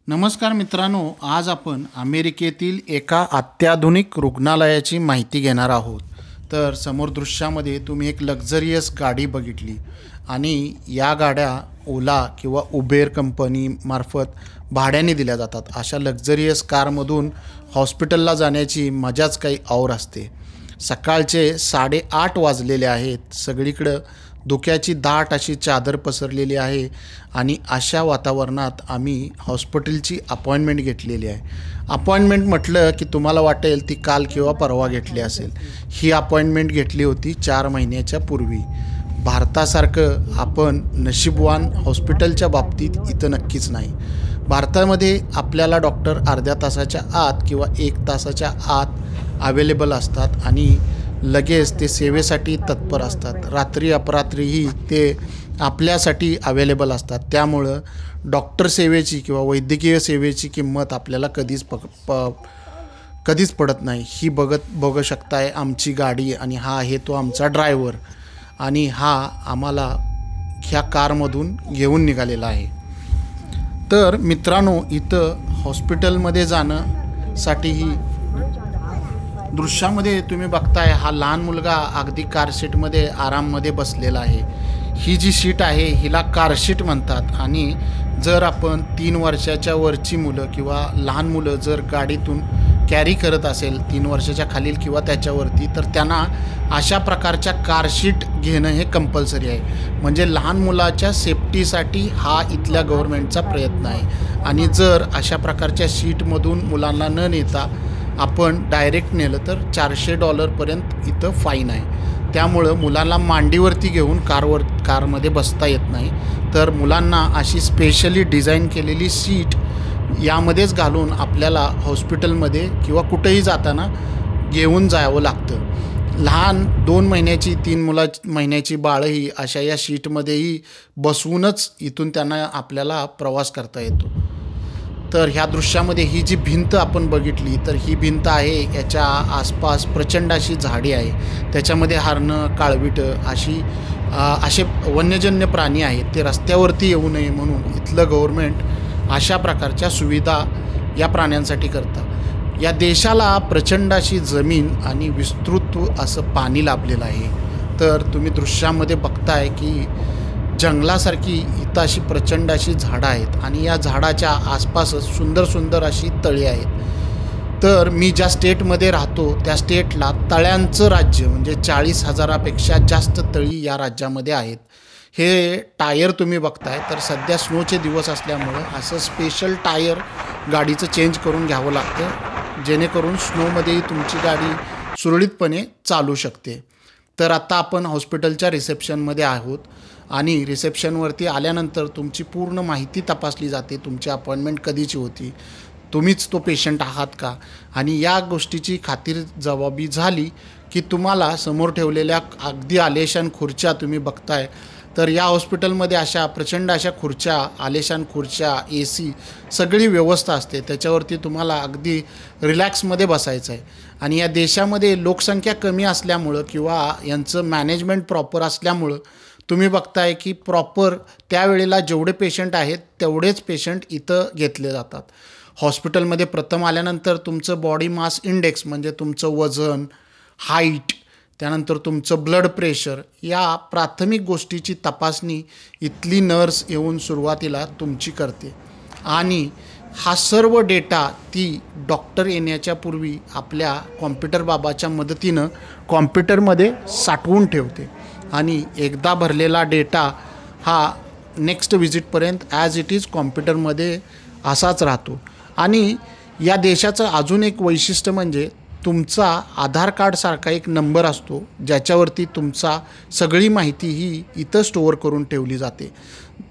नमस्कार मित्रांनो, आज आपण अमेरिकेतील एका अत्याधुनिक रुग्णालयाची माहिती घेणार आहोत। तर समोर दृश्यामध्ये तुम्ही एक लक्झरियस गाडी बघितली आणि या गाड्या ओला किंवा उबेर कंपनी मार्फत भाड्याने दिल्या जातात। अशा लक्झरियस कारमधून हॉस्पिटलला जाण्याची मजाच काही और असते। सकाळचे 8:30 वाजलेले आहेत। सगळीकडे धुक्याची दाट अशी चादर पसरलेली आहे आणि अशा वातावरणात आम्ही हॉस्पिटलची अपॉइंटमेंट घेतलेली आहे। अपॉइंटमेंट म्हटलं की तुम्हाला वाटेल ती काल किंवा परवा घेतली असेल। ही अपॉइंटमेंट घेतली होती 4 महिन्याच्या पूर्वी। भारतासारखं आपण नशीबवान हॉस्पिटलच्या बाबतीत इथं नक्कीच नाही। भारतामध्ये आपल्याला डॉक्टर अर्ध्या तासाच्या आत किंवा 1 तासाच्या आत अवेलेबल असतात आणि लगेच ते सेवेसाठी तत्पर असतात। रात्री अपरात्रीही ते आपल्यासाठी अवेलेबल असतात। त्यामुळं डॉक्टर सेवेची किंवा वैद्यकीय सेवेची किंमत आपल्याला कधीच पडत नाही। ही बघू शकताय आमची गाडी आणि हा आहे तो आमचा ड्रायव्हर आणि हा आम्हाला ह्या कारमधून घेऊन निघालेला आहे। तर मित्रांनो, इथं हॉस्पिटलमध्ये जाण्यासाठीही दृश्यामध्ये तुम्ही बघताय हा लहान मुलगा अगदी कार सीटमध्ये आराममध्ये बसलेला आहे। ही जी सीट आहे हिला कार सीट म्हणतात आणि जर आपण 3 वर्षाच्या वरची मुलं किंवा लहान मुलं जर गाडीतून कॅरी करत असेल 3 वर्षाच्या खालील किंवा त्याच्यावरती, तर त्यांना अशा प्रकारच्या कार सीट घेणं हे कंपल्सरी आहे। म्हणजे लहान मुलाच्या सेफ्टीसाठी हा इथल्या गव्हर्नमेंटचा प्रयत्न आहे। आणि जर अशा प्रकारच्या सीटमधून मुलांना न नेता आपण डायरेक्ट नेलं तर $400 पर्यंत इथं फाईन आहे। त्यामुळं मुलांना मांडीवरती घेऊन कारमध्ये बसता येत नाही। तर मुलांना अशी स्पेशली डिझाईन केलेली सीट यामध्येच घालून आपल्याला हॉस्पिटलमध्ये किंवा कुठेही जाताना घेऊन जावं लागतं। लहान 2 महिन्याची 3 महिन्याची बाळही अशा या सीटमध्येही बसवूनच इथून त्यांना आपल्याला प्रवास करता येतो। तर ह्या दृश्यामध्ये ही जी भिंत आपण बघितली तर ही भिंत आहे, याच्या आसपास प्रचंड अशी झाडी आहे। त्याच्यामध्ये हरणं, काळविटं असे वन्यजन्य प्राणी आहेत। ते रस्त्यावरती येऊ नये म्हणून इथलं गव्हर्नमेंट अशा प्रकारच्या सुविधा या प्राण्यांसाठी करतं। या देशाला प्रचंड अशी जमीन आणि विस्तृत असं पाणी लाभलेलं आहे। तर तुम्ही दृश्यामध्ये बघताय की जंगलासारखी इथं अशी प्रचंड अशी झाडं आहेत आणि या झाडाच्या आसपासच सुंदर अशी तळी आहेत। तर मी ज्या स्टेटमध्ये राहतो त्या स्टेटला तळ्यांचं राज्य म्हणजे 40,000पेक्षा जास्त तळी या राज्यामध्ये आहेत। हे टायर तुम्ही बघताय तर सध्या स्नोचे दिवस असल्यामुळं असं स्पेशल टायर गाडीचं चेंज करून घ्यावं लागतं, जेणेकरून स्नोमध्येही तुमची गाडी सुरळीतपणे चालू शकते। तर आता आपण हॉस्पिटलच्या रिसेप्शनमध्ये आहोत आणि रिसेप्शनवरती आल्यानंतर तुमची पूर्ण माहिती तपासली जाते। तुमची अपॉइंटमेंट कधीची होती, तुम्हीच तो पेशंट आहात का, आणि या गोष्टीची खातिरजबाबी झाली की तुम्हाला समोर ठेवलेल्या अगदी आलिशान खुर्च्या तुम्ही बघताय। तर या हॉस्पिटलमध्ये अशा प्रचंड अशा खुर्च्या, आलिशान खुर्च्या, AC सगळी व्यवस्था असते। त्याच्यावरती तुम्हाला अगदी रिलॅक्समध्ये बसायचं आहे। आणि या देशामध्ये लोकसंख्या कमी असल्यामुळं किंवा यांचं मॅनेजमेंट प्रॉपर असल्यामुळं तुम्ही बघताय की प्रॉपर त्यावेळेला जेवढे पेशंट आहेत तेवढेच पेशंट इथं घेतले जातात। हॉस्पिटलमध्ये प्रथम आल्यानंतर तुमचं बॉडी मास इंडेक्स म्हणजे तुमचं वजन, हाईट, त्यानंतर तुमचं ब्लड प्रेशर, या प्राथमिक गोष्टीची तपासणी इथली नर्स येऊन सुरुवातीला तुमची करते आणि हा सर्व डेटा ती डॉक्टर येण्याच्या पूर्वी आपल्या कॉम्प्युटर बाबाच्या मदतीनं कॉम्प्युटरमध्ये साठवून ठेवते आणि एकदा भरलेला डेटा हा नेक्स्ट व्हिजिटपर्यंत ॲज इट इज कॉम्प्युटरमध्ये असाच राहतो। आणि या देशाचं अजून एक वैशिष्ट्य म्हणजे तुमचा आधार कार्डसारखा एक नंबर असतो, ज्याच्यावरती तुमचा सगळी माहिती ही इथं स्टोअर करून ठेवली जाते।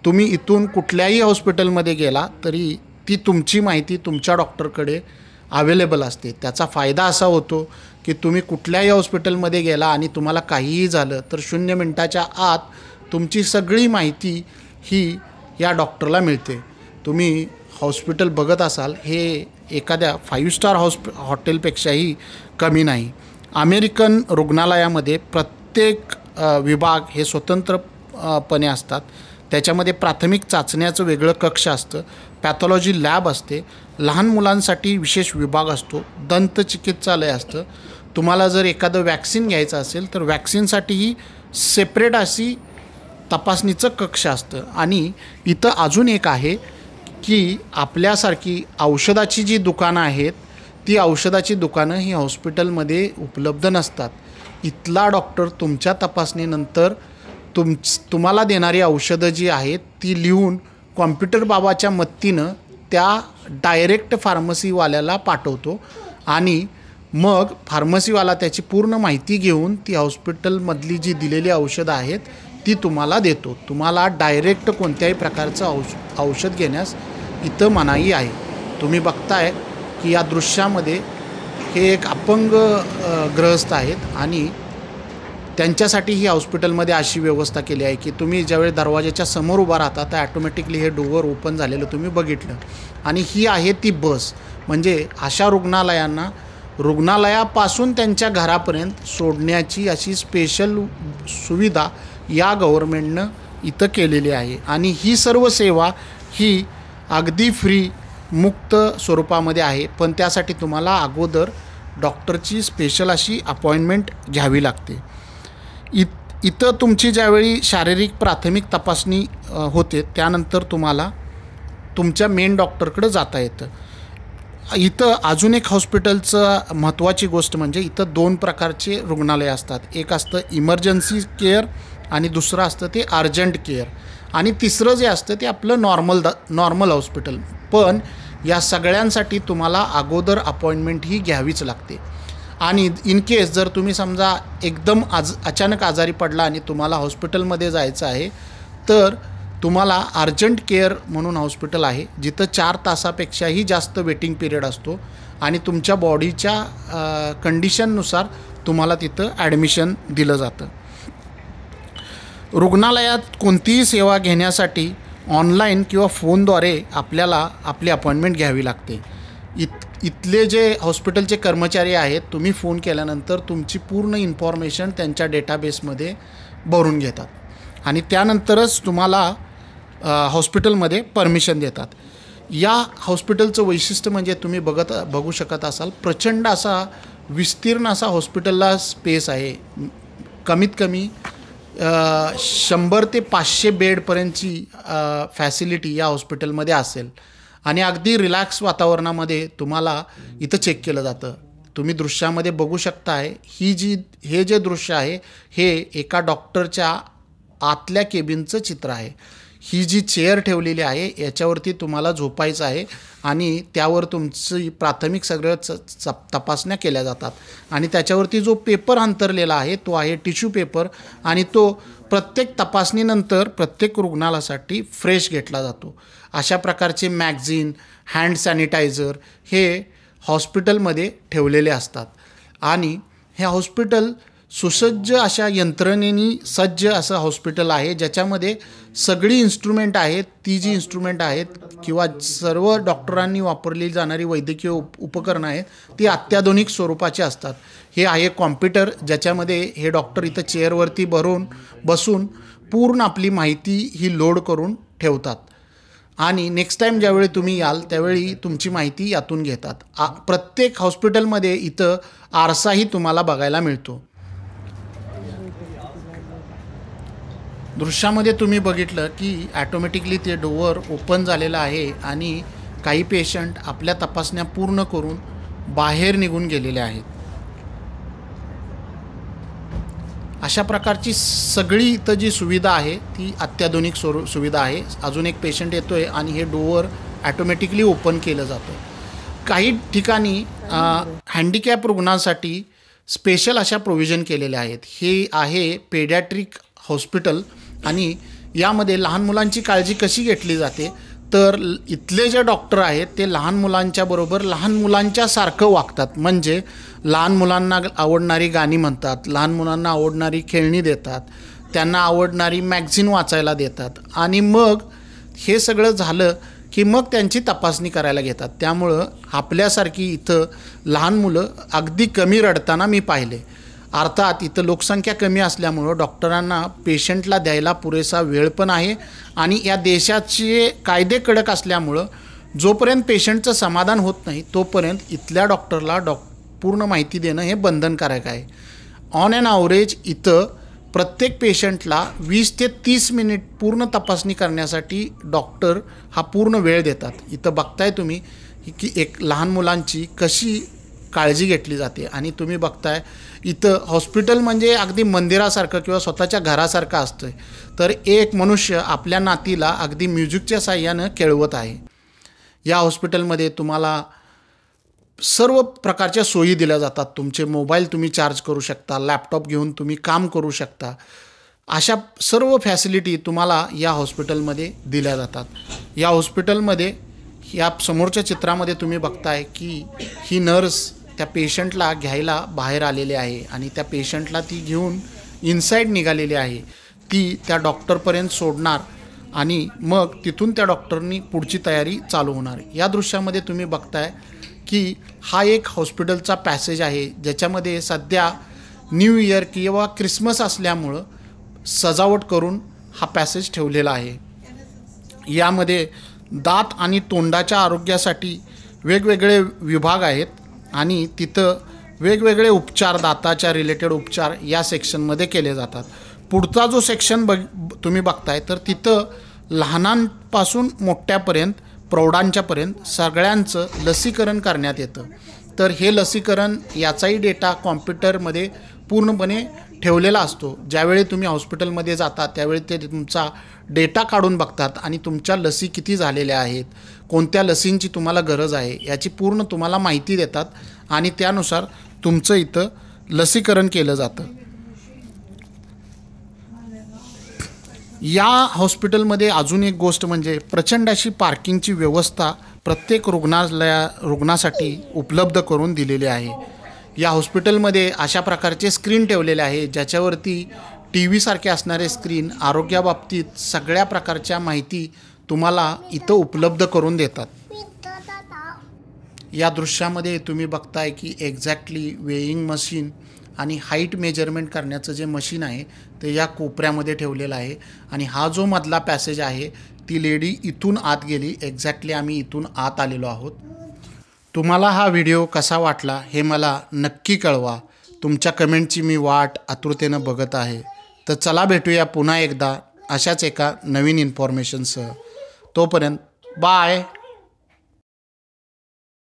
तुम्ही इथून कुठल्याही हॉस्पिटलमध्ये गेला तरी ती तुमची माहिती तुमच्या डॉक्टरकडे अवेलेबल असते। त्याचा फायदा असा होतो की तुम्ही कुठल्याही हॉस्पिटलमध्ये गेला आणि तुम्हाला काहीही झालं तर 0 मिनिटाच्या आत तुमची सगळी माहिती ही या डॉक्टरला मिळते। तुम्ही हॉस्पिटल बघत असाल हे एखाद्या 5 स्टार हॉटेलपेक्षाही कमी नाही। अमेरिकन रुग्णालयामध्ये प्रत्येक विभाग हे स्वतंत्रपणे असतात। त्याच्यामध्ये प्राथमिक चाचण्याचं वेगळं कक्ष असतं, पॅथॉलॉजी लॅब असते, लहान मुलांसाठी विशेष विभाग असतो, दंतचिकित्सालय असतं. तुम्हाला जर एखादं वॅक्सिन घ्यायचं असेल तर वॅक्सिनसाठीही सेपरेट अशी तपासणीचं कक्ष असतं. आणि इथं अजून एक आहे की आपल्यासारखी औषधाची जी दुकानं आहेत ती औषधाची दुकानं ही हॉस्पिटलमध्ये उपलब्ध नसतात. इथला डॉक्टर तुमच्या तपासणीनंतर तुम्हाला देणारी औषधं जी आहेत ती लिहून कॉम्प्युटर बाबाच्या मदतीनं त्या डायरेक्ट फार्मसीवाल्याला पाठवतो आणि मग फार्मसीवाला त्याची पूर्ण माहिती घेऊन ती हॉस्पिटलमधली जी दिलेली औषधं आहेत ती तुम्हाला देतो. तुम्हाला डायरेक्ट कोणत्याही प्रकारचं औषध घेण्यास इथं मनाई आहे. तुम्ही बघताय की या दृश्यामध्ये हे एक अपंग गृहस्थ आहेत आणि त्यांच्यासाठी ही हॉस्पिटलमध्ये अशी व्यवस्था केली आहे की तुम्ही ज्यावेळी दरवाजाच्या समोर उभा राहता तर ॲटोमॅटिकली हे डोअर ओपन झालेलं तुम्ही बघितलं. आणि ही आहे ती बस, म्हणजे अशा रुग्णालयांना रुग्णालयापासून त्यांच्या घरापर्यंत सोडण्याची अशी स्पेशल सुविधा या गव्हर्मेंटनं इथं केलेली आहे. आणि ही सर्व सेवा ही अगदी फ्री मुक्त स्वरूपामध्ये आहे, पण त्यासाठी तुम्हाला अगोदर डॉक्टरची स्पेशल अशी अपॉइंटमेंट घ्यावी लागते. इथं तुमची ज्यावेळी शारीरिक प्राथमिक तपासणी होते त्यानंतर तुम्हाला तुमच्या मेन डॉक्टरकडे जाता येतं. इथं अजून एक हॉस्पिटलचं महत्त्वाची गोष्ट म्हणजे इथं 2 प्रकारचे रुग्णालय असतात. एक असतं इमर्जन्सी केअर आणि दुसरं असतं ते अर्जंट केअर आणि तिसरं जे असतं ते आपलं नॉर्मल हॉस्पिटल. पण या सगळ्यांसाठी तुम्हाला अगोदर अपॉइंटमेंट ही घ्यावीच लागते. आणि इन केस जर तुम्ही समजा एकदम अचानक आजारी पडला आणि तुम्हाला हॉस्पिटलमध्ये जायचं आहे तर तुम्हाला अर्जंट केअर म्हणून हॉस्पिटल आहे जिथं 4 तासापेक्षाही जास्त वेटिंग पिरियड असतो आणि तुमच्या बॉडीच्या कंडिशननुसार तुम्हाला तिथं ॲडमिशन दिलं जातं. रुग्णालयात कोणतीही सेवा घेण्यासाठी ऑनलाईन किंवा फोनद्वारे आपल्याला आपली अपॉइंटमेंट घ्यावी लागते. इथले जे हॉस्पिटलचे कर्मचारी आहेत तुम्ही फोन केल्यानंतर तुमची पूर्ण इन्फॉर्मेशन त्यांच्या डेटाबेसमध्ये भरून घेतात आणि त्यानंतरच तुम्हाला हॉस्पिटलमध्ये परमिशन देतात. या हॉस्पिटलचं वैशिष्ट्य म्हणजे तुम्ही बघू शकत असाल प्रचंड असा विस्तीर्ण असा हॉस्पिटलला स्पेस आहे. कमीत कमी 100 ते 500 बेडपर्यंतची फॅसिलिटी या हॉस्पिटलमध्ये असेल आणि अगदी रिलॅक्स वातावरणामध्ये तुम्हाला इथं चेक केलं जातं. तुम्ही दृश्यामध्ये बघू शकताय हे जे दृश्य आहे हे एका डॉक्टरच्या आतल्या केबिनचं चित्र आहे. ही जी चेअर ठेवलेली आहे याच्यावरती तुम्हाला झोपायचं आहे आणि त्यावर तुमची प्राथमिक सगळं तपासण्या केल्या जातात आणि त्याच्यावरती जो पेपर अंतरलेला आहे तो आहे टिश्यू पेपर आणि तो प्रत्येक तपासणीनंतर प्रत्येक रुग्णासाठी फ्रेश घेतला जातो. अशा प्रकारचे मॅगझिन, हँड सॅनिटायझर हे हॉस्पिटलमध्ये ठेवलेले असतात आणि हे हॉस्पिटल सुसज्ज अशा यंत्रणेनी सज्ज असं हॉस्पिटल आहे ज्याच्यामध्ये सगळी इन्स्ट्रुमेंट आहेत. ती जी इन्स्ट्रुमेंट आहेत किंवा सर्व डॉक्टरांनी वापरली जाणारी वैद्यकीय उपकरणं आहेत ती अत्याधुनिक स्वरूपाची असतात. हे आहे कॉम्प्युटर ज्याच्यामध्ये हे डॉक्टर इथं चेअरवरती बसून पूर्ण आपली माहिती ही लोड करून ठेवतात आणि नेक्स्ट टाईम ज्यावेळी तुम्ही याल त्यावेळी तुमची माहिती यातून घेतात. प्रत्येक हॉस्पिटलमध्ये इथं आरसाही तुम्हाला बघायला मिळतो. दृश्यामध्ये तुम्ही बघितलं की ॲटोमॅटिकली ते डोअर ओपन झालेलं आहे आणि काही पेशंट आपल्या तपासण्या पूर्ण करून बाहेर निघून गेलेले आहेत. अशा प्रकारची सगळी इथं जी सुविधा आहे ती अत्याधुनिक सुविधा आहे. अजून एक पेशंट येतो आहे आणि हे डोअर ॲटोमॅटिकली ओपन केलं जातं. काही ठिकाणी हँडिकॅप रुग्णांसाठी स्पेशल अशा प्रोव्हिजन केलेल्या आहेत. हे आहे पेडॅट्रिक हॉस्पिटल आणि यामध्ये लहान मुलांची काळजी कशी घेतली जाते तर इथले जे डॉक्टर आहेत ते लहान मुलांच्या बरोबर लहान मुलांच्या सारखं वागतात. म्हणजे लहान मुलांना आवडणारी गाणी म्हणतात, लहान मुलांना आवडणारी खेळणी देतात, त्यांना आवडणारी मॅगझिन वाचायला देतात आणि मग हे सगळं झालं की मग त्यांची तपासणी करायला घेतात. त्यामुळं आपल्यासारखी इथं लहान मुलं अगदी कमी रडताना मी पाहिले अर्थात इथं लोकसंख्या कमी असल्यामुळं डॉक्टरांना पेशंटला द्यायला पुरेसा वेळ पण आहे आणि या देशाचे कायदे कडक असल्यामुळं जोपर्यंत पेशंटचं समाधान होत नाही तोपर्यंत इथल्या डॉक्टरला पूर्ण माहिती देणं हे बंधनकारक आहे. ऑन ॲन ॲव्हरेज इथं प्रत्येक पेशंटला 20 ते 30 मिनिट पूर्ण तपासणी करण्यासाठी डॉक्टर हा पूर्ण वेळ देतात. इथं बघताय तुम्ही की एक लहान मुलांची कशी काळजी घेतली जाते आणि तुम्ही बघताय इथं हॉस्पिटल म्हणजे अगदी मंदिरासारखं किंवा स्वतःच्या घरासारखं असतं. तर एक मनुष्य आपल्या नातीला अगदी म्युझिकच्या साहाय्यानं खेळवत आहे. या हॉस्पिटलमध्ये तुम्हाला सर्व प्रकारच्या सोयी दिल्या जातात. तुमचे मोबाईल तुम्ही चार्ज करू शकता, लॅपटॉप घेऊन तुम्ही काम करू शकता. अशा सर्व फॅसिलिटी तुम्हाला या हॉस्पिटलमध्ये दिल्या जातात. या हॉस्पिटलमध्ये या समोरच्या चित्रामध्ये तुम्ही बघताय की ही नर्स त्या पेशंटला घ्यायला बाहेर आलेली आहे आणि त्या पेशंटला ती घेऊन इनसाईड निघालेली आहे. ती त्या डॉक्टरपर्यंत सोडणार आणि मग तिथून त्या डॉक्टरनी पुढची तयारी चालू होणार. या दृश्यामध्ये तुम्ही बघताय की हा एक हॉस्पिटलचा पॅसेज आहे ज्याच्यामध्ये सध्या न्यू इयर किंवा क्रिसमस असल्यामुळं सजावट करून हा पॅसेज ठेवलेला आहे. यामध्ये दात आणि तोंडाच्या आरोग्यासाठी वेगवेगळे विभाग आहेत आणि तिथं वेगवेगळे उपचार, दाताच्या रिलेटेड उपचार या सेक्शनमध्ये केले जातात. पुढचा जो सेक्शन तुम्ही बघताय तर तिथं लहानांपासून मोठ्यापर्यंत प्रौढांच्यापर्यंत सगळ्यांचं लसीकरण करण्यात येतं. तर हे लसीकरण याचाही डेटा कॉम्प्युटरमध्ये पूर्णपणे ठेवलेला असतो. ज्यावेळी तुम्ही हॉस्पिटलमध्ये जाता त्यावेळी ते तुमचा डेटा काढून बघतात आणि तुमच्या लसी किती झालेल्या आहेत, कोणत्या लसींची तुम्हाला गरज आहे याची पूर्ण तुम्हाला माहिती देतात आणि त्यानुसार तुमचं इथं लसीकरण केलं जातं. या हॉस्पिटलमध्ये अजून एक गोष्ट म्हणजे प्रचंड अशी पार्किंगची व्यवस्था प्रत्येक रुग्णासाठी उपलब्ध करून दिलेली आहे. या हॉस्पिटलमध्ये अशा प्रकारचे स्क्रीन ठेवलेले आहे ज्याच्यावरती TV सारखे असणारे स्क्रीन आरोग्याबाबतीत सगळ्या प्रकारच्या माहिती तुम्हाला इथं उपलब्ध करून देतात. या दृश्यामध्ये तुम्ही बघताय की एक्झॅक्टली वेइंग मशीन आणि हाईट मेजरमेंट करण्याचं जे मशीन आहे ते या कोपऱ्यामध्ये ठेवलेलं आहे आणि हा जो मधला पॅसेज आहे ती लेडी इथून आत गेली. एक्झॅक्टली आम्ही इथून आत आलेलो आहोत. तुम्हाला हा व्हिडिओ कसा वाटला हे मला नक्की कळवा. तुमच्या कमेंटची मी वाट आतुरतेनं बघत आहे. तर चला भेटूया पुन्हा एकदा अशाच एका नवीन इन्फॉर्मेशनसह. तोपर्यंत बाय.